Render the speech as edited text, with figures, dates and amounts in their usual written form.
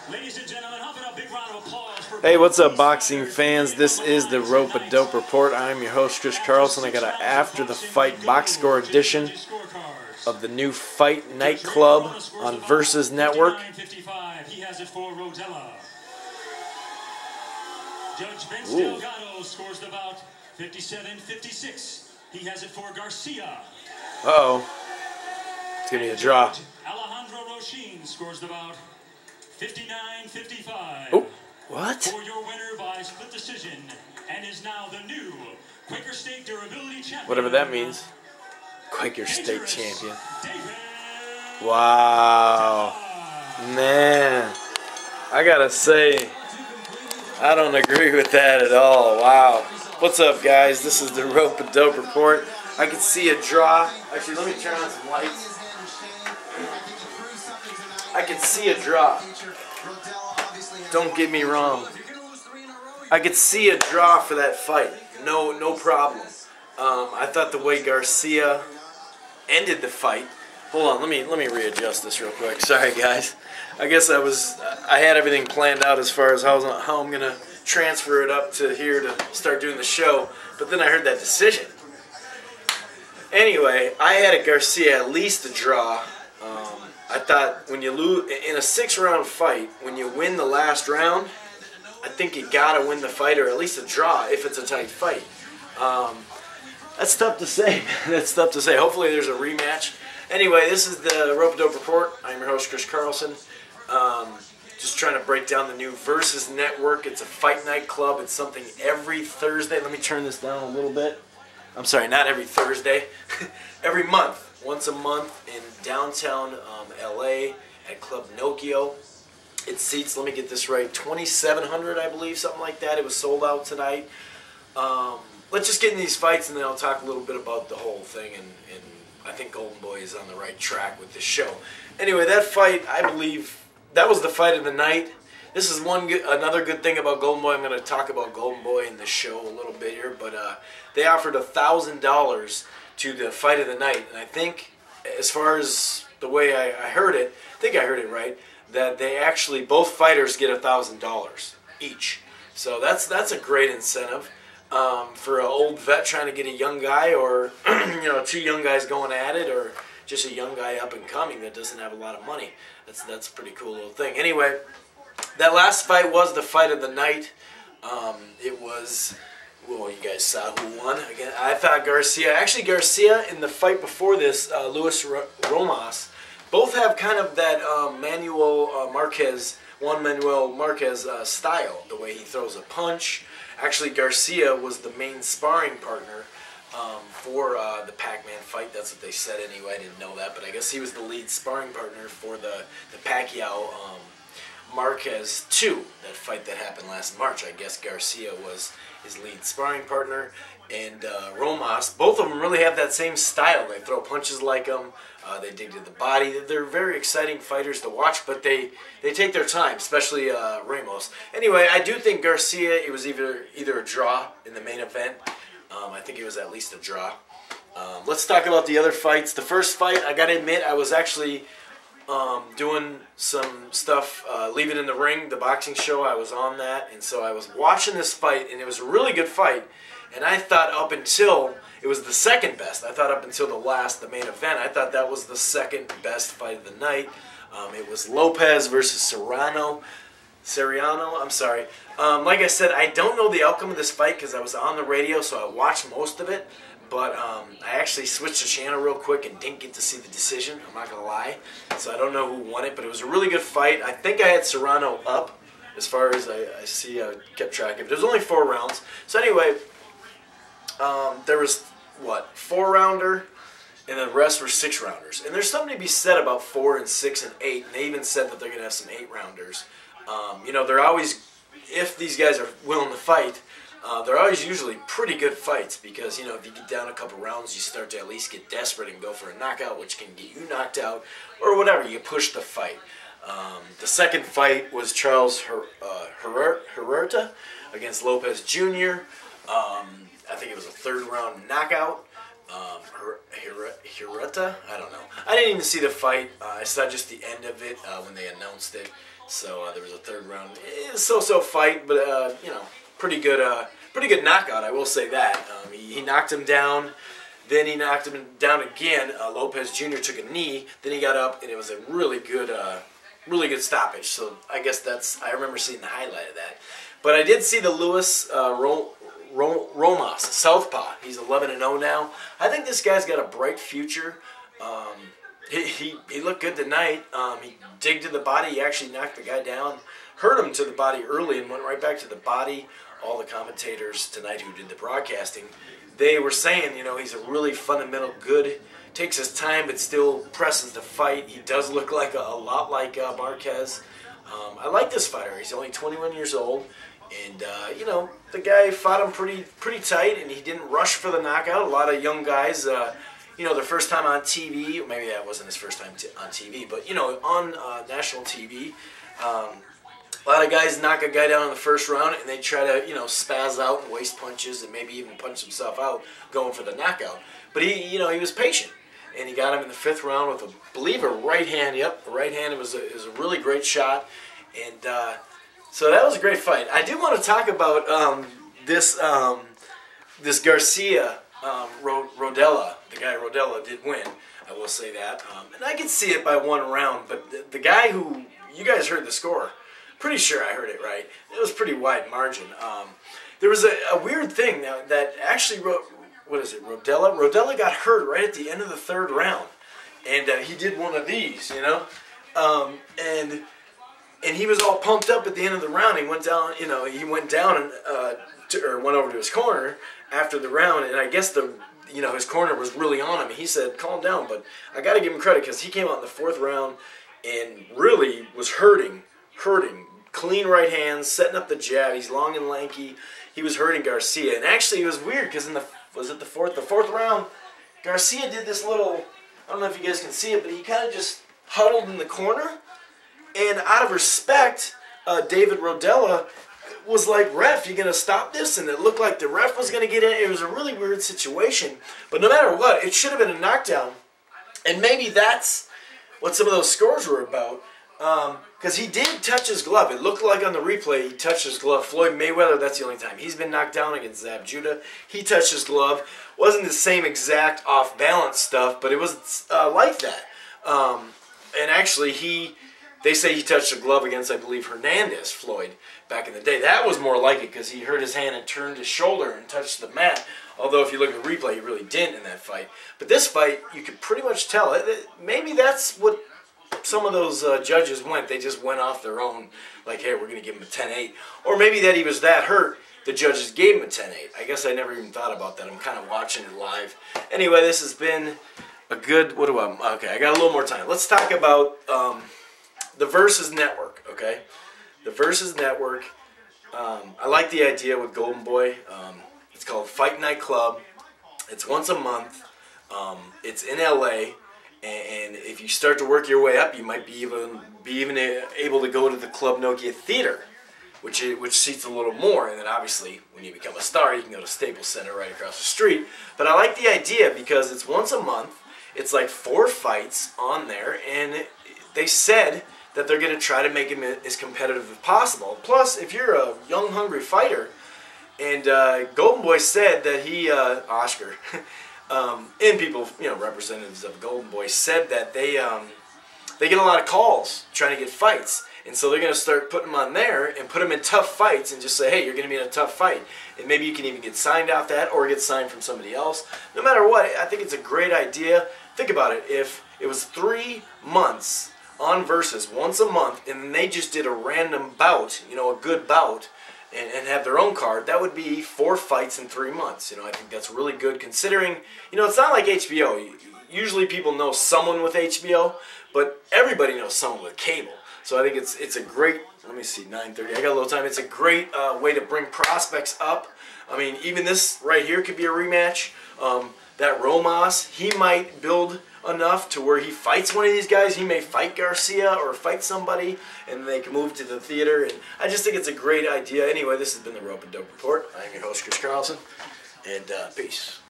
Ladies and gentlemen, how about a big round of applause for... Hey, what's up, boxing fans? This is the Rope-A-Dope Report. I'm your host, Chris Carlson. I got an after-the-fight box score edition of the new Fight Night Club on Versus Network. He has it for Rodella. Judge Vince Delgado scores the bout 57-56. He has it for Garcia. Uh-oh. It's going to be a draw. Alejandro Rochin scores the bout 59-55. Oh, what? For your winner by split decision, and is now the new Quaker State Durability Champion. Whatever that means. Quaker State Champion. Wow. Man. I gotta say, I don't agree with that at all. Wow. What's up, guys? This is the Rope-A-Dope Report. I can see a draw. Actually, let me turn on some lights. I can see a draw. Don't get me wrong. I could see a draw for that fight. No problem. I thought the way Garcia ended the fight. Hold on, let me readjust this real quick. Sorry, guys. I guess I had everything planned out as far as how I'm gonna transfer it up to here to start doing the show. But then I heard that decision. Anyway, I had a Garcia at least a draw. I thought when you lose in a 6-round fight, when you win the last round, I think you gotta win the fight, or at least a draw if it's a tight fight. That's tough to say. That's tough to say. Hopefully there's a rematch. Anyway, this is the Rope-A-Dope Report. I'm your host, Chris Carlson. Just trying to break down the new Versus Network. It's a fight night club. It's something every Thursday. Let me turn this down a little bit. I'm sorry, not every Thursday. Every month. Once a month in downtown LA at Club Nokia. It seats, let me get this right, 2,700, I believe, something like that. It was sold out tonight. Let's just get in these fights, and then I'll talk a little bit about the whole thing, and I think Golden Boy is on the right track with this show. Anyway, that fight, I believe, that was the fight of the night. This is another good thing about Golden Boy. I'm going to talk about Golden Boy in the show a little bit here, but they offered $1,000 to the fight of the night, and I think, as far as the way I heard it, I think I heard it right, that they actually, both fighters get $1,000 each. So that's a great incentive for an old vet trying to get a young guy, or two young guys going at it, or just a young guy up and coming that doesn't have a lot of money. That's a pretty cool little thing. Anyway, that last fight was the fight of the night. It was, well, you guys saw who won. Again, I thought Garcia. Actually, Garcia in the fight before this, Luis Romas, both have kind of that Juan Manuel Marquez style, the way he throws a punch. Actually, Garcia was the main sparring partner for the Pac-Man fight. That's what they said anyway. I didn't know that, but I guess he was the lead sparring partner for the Pacquiao Marquez 2, that fight that happened last March. I guess Garcia was his lead sparring partner, and Romas, both of them really have that same style. They throw punches like him. They dig to the body. They're very exciting fighters to watch, but they take their time, especially Ramos. Anyway, I do think Garcia, it was either a draw in the main event. I think it was at least a draw. Let's talk about the other fights. The first fight, I got to admit, I was actually doing some stuff, Leave It in the Ring, the boxing show. I was on that, and so I was watching this fight, and it was a really good fight. And I thought up until, it was the second best. I thought up until the main event, I thought that was the second best fight of the night. It was Lopez versus Serrano, I'm sorry. Like I said, I don't know the outcome of this fight because I was on the radio, so I watched most of it. But I actually switched the channel real quick and didn't get to see the decision. I'm not going to lie. So I don't know who won it, but it was a really good fight. I think I had Serrano up as far as I see. I kept track of it. There was only 4 rounds. So anyway, there was, 4-rounder, and the rest were 6-rounders. And there's something to be said about 4 and 6 and 8. And they even said that they're going to have some 8-rounders. They're always, if these guys are willing to fight, they're always usually pretty good fights because, if you get down a couple rounds, you start to at least get desperate and go for a knockout, which can get you knocked out, or whatever. You push the fight. The second fight was Charles Huerta against Lopez Jr. I think it was a 3rd-round knockout. Hirata? I don't know. I didn't even see the fight. I saw just the end of it when they announced it. So there was a third round. So-so fight, but you know, pretty good knockout. I will say that. He knocked him down. Then he knocked him down again. Lopez Jr. took a knee. Then he got up, and it was a really good stoppage. So I guess I remember seeing the highlight of that. But I did see the Luis Romas, southpaw. He's 11-0 now. I think this guy's got a bright future. He looked good tonight. He digged to the body. He actually knocked the guy down. Hurt him to the body early and went right back to the body. All the commentators tonight who did the broadcasting, they were saying, you know, he's a really fundamental good. Takes his time but still presses the fight. He does look like a lot like Marquez. I like this fighter. He's only 21 years old. And, you know, the guy fought him pretty tight, and he didn't rush for the knockout. A lot of young guys, you know, their first time on TV, or maybe that wasn't his first time on TV, but, you know, on national TV, a lot of guys knock a guy down in the first round, and they try to, you know, spaz out and waste punches and maybe even punch himself out going for the knockout. But he was patient, and he got him in the 5th round with, I believe, a right hand. Yep, a right hand. It was a really great shot, and so that was a great fight. I do want to talk about this Garcia Rodella. The guy Rodella did win. I will say that, and I could see it by 1 round. But the guy who you guys heard the score. Pretty sure I heard it right. It was pretty wide margin. There was a weird thing that actually Rodella? Rodella got hurt right at the end of the 3rd round, and he did one of these, you know, and he was all pumped up at the end of the round. He went down, you know, and or went over to his corner after the round, and I guess his corner was really on him. He said, "Calm down," but I got to give him credit because he came out in the 4th round and really was hurting. Clean right hands, setting up the jab. He's long and lanky. He was hurting Garcia. And actually it was weird because the 4th round, Garcia did this little, I don't know if you guys can see it, but he kind of just huddled in the corner. And out of respect, David Rodella was like, "Ref, you going to stop this?" And it looked like the ref was going to get in. It was a really weird situation. But no matter what, it should have been a knockdown. And maybe that's what some of those scores were about. Because he did touch his glove. It looked like on the replay he touched his glove. Floyd Mayweather, that's the only time he's been knocked down against Zab Judah. He touched his glove. Wasn't the same exact off-balance stuff, but it was like that. And actually, they say he touched a glove against, I believe, Hernandez, Floyd, back in the day. That was more like it because he hurt his hand and turned his shoulder and touched the mat. Although if you look at the replay, he really didn't in that fight. But this fight, you could pretty much tell. Maybe that's what some of those judges went. They just went off their own, like, hey, we're going to give him a 10-8. Or maybe that he was that hurt, the judges gave him a 10-8. I guess I never even thought about that. I'm kind of watching it live. Anyway, this has been a good, okay, I got a little more time. Let's talk about the Versus Network, okay? The Versus Network, I like the idea with Golden Boy. It's called Fight Night Club. It's once a month. It's in LA. And if you start to work your way up, you might be even able to go to the Club Nokia Theater, which seats a little more. And then obviously, when you become a star, you can go to Staples Center right across the street. But I like the idea because it's once a month. It's like 4 fights on there, and they said that they're going to try to make him as competitive as possible. Plus, if you're a young, hungry fighter, and Golden Boy said that he, Oscar. And people, you know, representatives of Golden Boy said that they get a lot of calls trying to get fights, and so they're going to start putting them on there and put them in tough fights and just say, hey, you're going to be in a tough fight, and maybe you can even get signed off that or get signed from somebody else. No matter what, I think it's a great idea. Think about it. If it was 3 months on Versus, once a month, and they just did a random bout, you know, a good bout, and have their own card, that would be 4 fights in 3 months. You know, I think that's really good considering, you know, it's not like HBO. Usually people know someone with HBO, but everybody knows someone with cable. So I think it's a great, let me see, 9:30, I got a little time. It's a great way to bring prospects up. I mean, even this right here could be a rematch. That Romas, he might build enough to where he fights one of these guys. He may fight Garcia or fight somebody, and they can move to the theater. And I just think it's a great idea. Anyway, this has been the Rope and Dope Report. I'm your host, Chris Carlson, and peace.